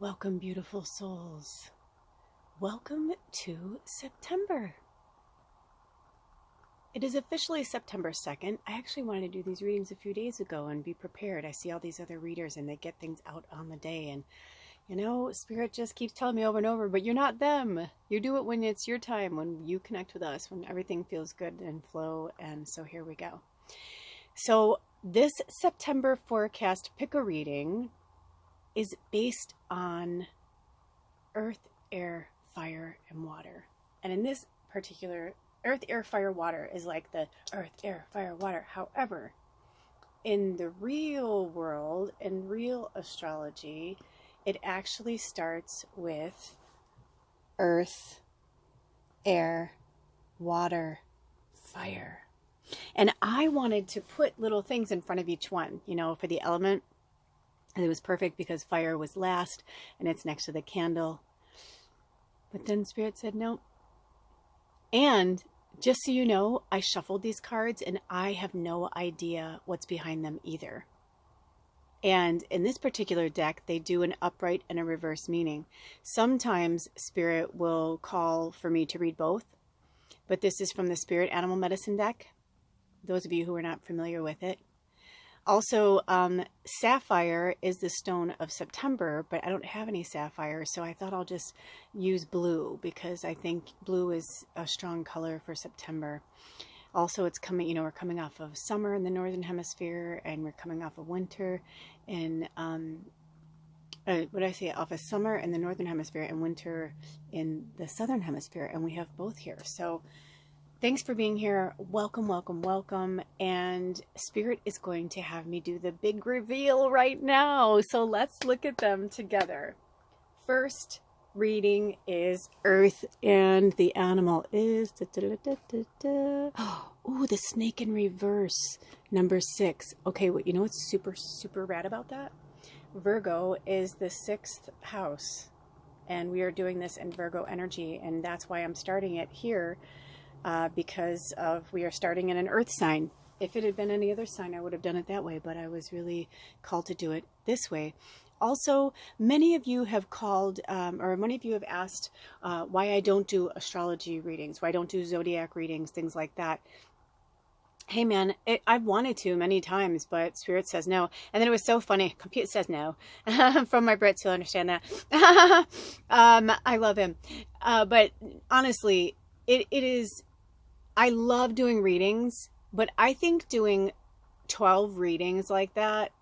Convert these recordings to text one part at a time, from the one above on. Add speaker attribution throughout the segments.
Speaker 1: Welcome, beautiful souls. Welcome to September. It is officially September 2nd. I actually wanted to do these readings a few days ago and be prepared. I see all these other readers and they get things out on the day. And, Spirit just keeps telling me over and over, but you're not them. You do it when it's your time, when you connect with us, when everything feels good and flow. And so here we go. So this September forecast pick a reading is based on earth, air, fire, and water. And in this particular, earth, air, fire, water is like the earth, air, fire, water. However, in the real world, in real astrology, it actually starts with earth, air, water, fire. And I wanted to put little things in front of each one, for the element. And it was perfect because fire was last and it's next to the candle. But then Spirit said no. And just so you know, I shuffled these cards and I have no idea what's behind them either. And in this particular deck, they do an upright and a reverse meaning. Sometimes Spirit will call for me to read both. But this is from the Spirit Animal Medicine deck. Those of you who are not familiar with it. Also, sapphire is the stone of September, but I don't have any sapphire, so I thought I'll just use blue because I think blue is a strong color for September. Also, it's coming, we're coming off of summer in the Northern Hemisphere, and we're coming off of winter in, off of summer in the Northern Hemisphere and winter in the Southern Hemisphere, and we have both here. So thanks for being here. Welcome, welcome, welcome. And Spirit is going to have me do the big reveal right now. So let's look at them together. First reading is Earth, and the animal is... Oh, the snake in reverse, number 6. Okay, what's super, super rad about that? Virgo is the 6th house. And we are doing this in Virgo energy. And that's why I'm starting it here. Because we are starting in an earth sign. If it had been any other sign, I would have done it that way, but I was really called to do it this way. Also, many of you have called, or many of you have asked why I don't do astrology readings, why I don't do zodiac readings, things like that. Hey man, I've wanted to many times, but Spirit says no. And then it was so funny. Compute says no. From my Brits, you'll understand that. I love him. But honestly, it is... I love doing readings, but I think doing 12 readings like that,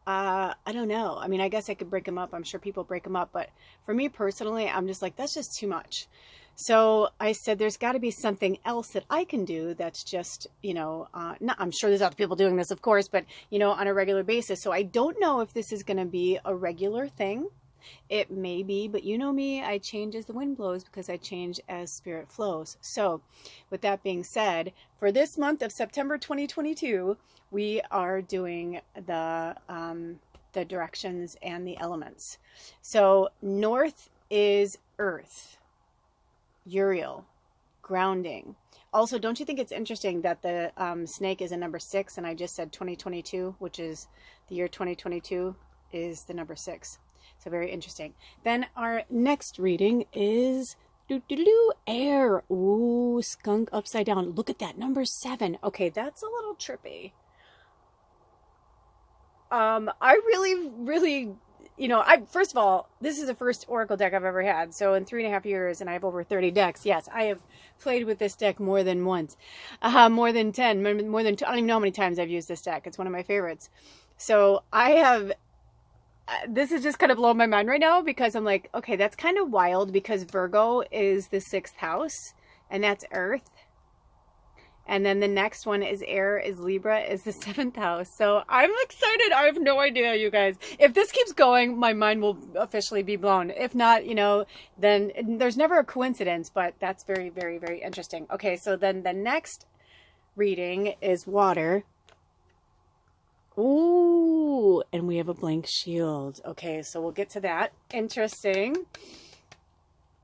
Speaker 1: I don't know. I mean, I guess I could break them up. I'm sure people break them up. But for me personally, I'm just like, that's just too much. So I said, there's got to be something else that I can do that's just, I'm sure there's other people doing this, of course, but, on a regular basis. So I don't know if this is going to be a regular thing. It may be, but you know me, I change as the wind blows because I change as Spirit flows. So with that being said, for this month of September 2022, we are doing the directions and the elements. So north is earth, Uriel, grounding. Also, don't you think it's interesting that the snake is a number 6 and I just said 2022, which is the year 2022 is the number 6. So very interesting. Then our next reading is air. Ooh, skunk upside down. Look at that, number 7. Okay, that's a little trippy. I really, first of all, this is the first Oracle deck I've ever had. So in 3.5 years, and I have over 30 decks. Yes, I have played with this deck more than once, more than 10, more than 2. I don't even know how many times I've used this deck. It's one of my favorites. So I have... this is just kind of blowing my mind right now because I'm like, okay, that's kind of wild because Virgo is the 6th house and that's Earth. And then the next one is air, is Libra, is the 7th house. So I'm excited. I have no idea, you guys. If this keeps going, my mind will officially be blown. If not, then there's never a coincidence, but that's very, very, very interesting. Okay, so then the next reading is water. Ooh, and we have a blank shield. Okay, so we'll get to that. Interesting.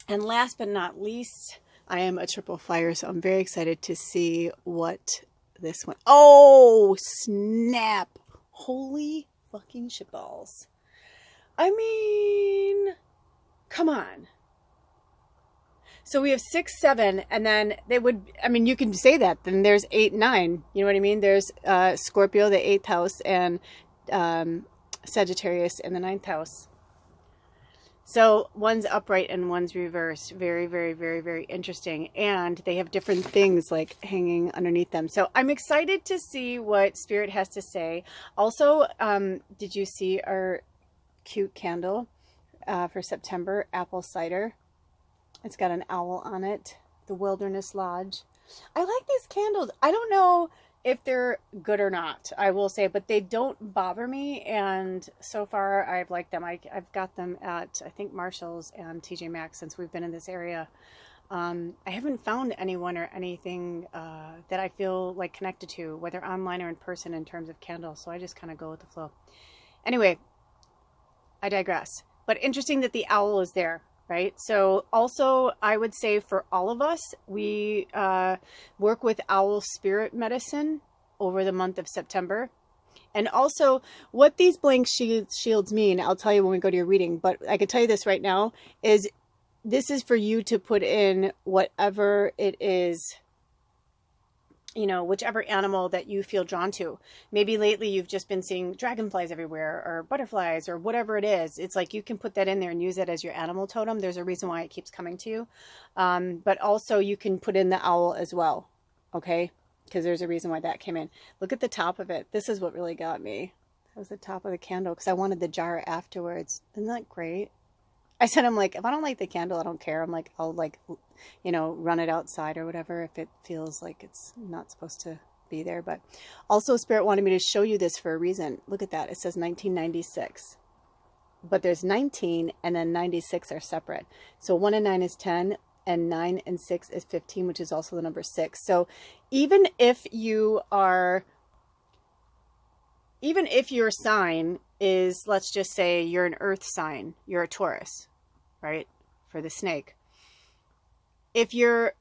Speaker 1: And last but not least, I am a triple fire, so I'm very excited to see what this one... Oh, snap. Holy fucking shitballs. I mean, come on. So we have 6, 7, and then they would, I mean, you can say that. Then there's 8, 9. You know what I mean? There's Scorpio, the 8th house, and Sagittarius in the 9th house. So one's upright and one's reversed. Very, very, very, very interesting. And they have different things like hanging underneath them. So I'm excited to see what Spirit has to say. Also, did you see our cute candle for September? Apple cider. It's got an owl on it. The Wilderness Lodge. I like these candles. I don't know if they're good or not, I will say, but they don't bother me, and so far I've liked them. I've got them at, I think, Marshall's and TJ Maxx since we've been in this area. I haven't found anyone or anything that I feel like connected to, whether online or in person, in terms of candles, so I just kind of go with the flow. Anyway, I digress. But interesting that the owl is there. Right. So also, I would say for all of us, we work with owl spirit medicine over the month of September. And also what these blank shields mean, I'll tell you when we go to your reading. But I can tell you this right now, is this is for you to put in whatever it is, you know, whichever animal that you feel drawn to. Maybe lately you've just been seeing dragonflies everywhere, or butterflies, or whatever it is. It's like you can put that in there and use it as your animal totem. There's a reason why it keeps coming to you. But also you can put in the owl as well. Okay? Because there's a reason why that came in. Look at the top of it. This is what really got me. That was the top of the candle, because I wanted the jar afterwards. Isn't that great? I said, I'm like, if I don't like the candle, I don't care. I'm like, I'll like, you know, run it outside or whatever if it feels like it's not supposed to be there. But also Spirit wanted me to show you this for a reason. Look at that. It says 1996. But there's 19 and then 96 are separate. So 1 and 9 is 10 and 9 and 6 is 15, which is also the number 6. So even if your sign is, let's just say you're an earth sign, you're a Taurus, right? For the snake. If you're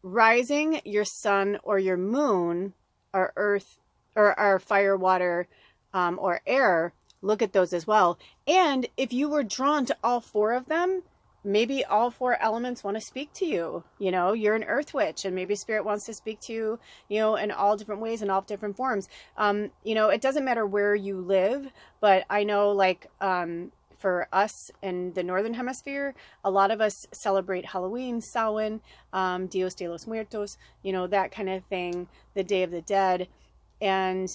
Speaker 1: rising, your sun or your moon are earth or are fire, water, or air, look at those as well. And if you were drawn to all 4 of them, maybe all 4 elements want to speak to you. You know, you're an earth witch, and maybe Spirit wants to speak to you, you know, in all different ways and all different forms. You know, it doesn't matter where you live, but I know, like, for us in the Northern Hemisphere, a lot of us celebrate Halloween, Samhain, Dios de los Muertos, you know, that kind of thing, the Day of the Dead. And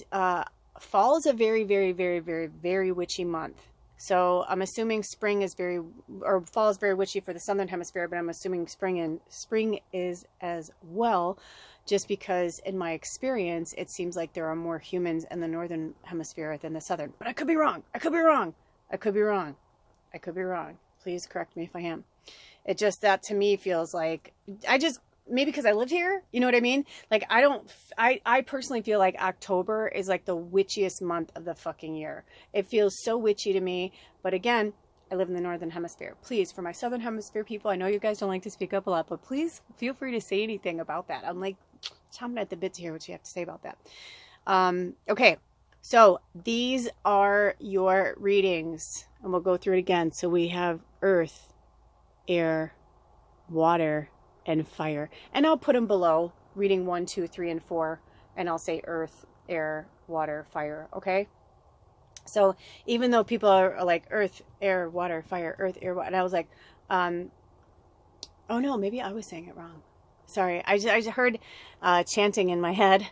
Speaker 1: fall is a very, very, very, very, very witchy month. So I'm assuming fall is very witchy for the Southern Hemisphere, but I'm assuming spring is as well, just because in my experience, it seems like there are more humans in the Northern Hemisphere than the Southern. But I could be wrong. I could be wrong. I could be wrong. I could be wrong. Please correct me if I am. It just, that to me feels like, maybe because I lived here, you know what I mean? Like, I personally feel like October is like the witchiest month of the fucking year. It feels so witchy to me. But again, I live in the Northern Hemisphere. Please, for my Southern Hemisphere people, I know you guys don't like to speak up a lot, but please feel free to say anything about that. I'm like chomping at the bit to hear what you have to say about that. Okay, so these are your readings, and we'll go through it again. So we have earth, air, water, and fire. And I'll put them below, reading 1, 2, 3, and 4. And I'll say earth, air, water, fire. Okay? So even though people are like earth, air, water, fire, earth, air, water. And I was like, oh no, maybe I was saying it wrong. Sorry. I just heard chanting in my head.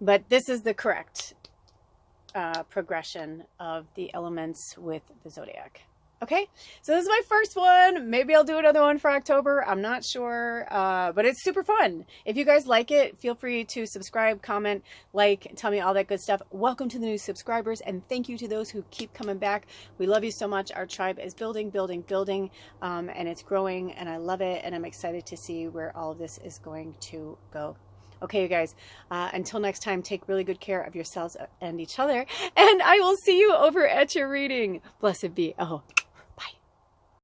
Speaker 1: But this is the correct progression of the elements with the zodiac. Okay, so this is my first one. Maybe I'll do another one for October. I'm not sure, but it's super fun. If you guys like it, feel free to subscribe, comment, like, tell me all that good stuff. Welcome to the new subscribers, and thank you to those who keep coming back. We love you so much. Our tribe is building, and it's growing, and I love it, and I'm excited to see where all of this is going to go. Okay, you guys, until next time, take really good care of yourselves and each other, and I will see you over at your reading. Blessed be. Oh.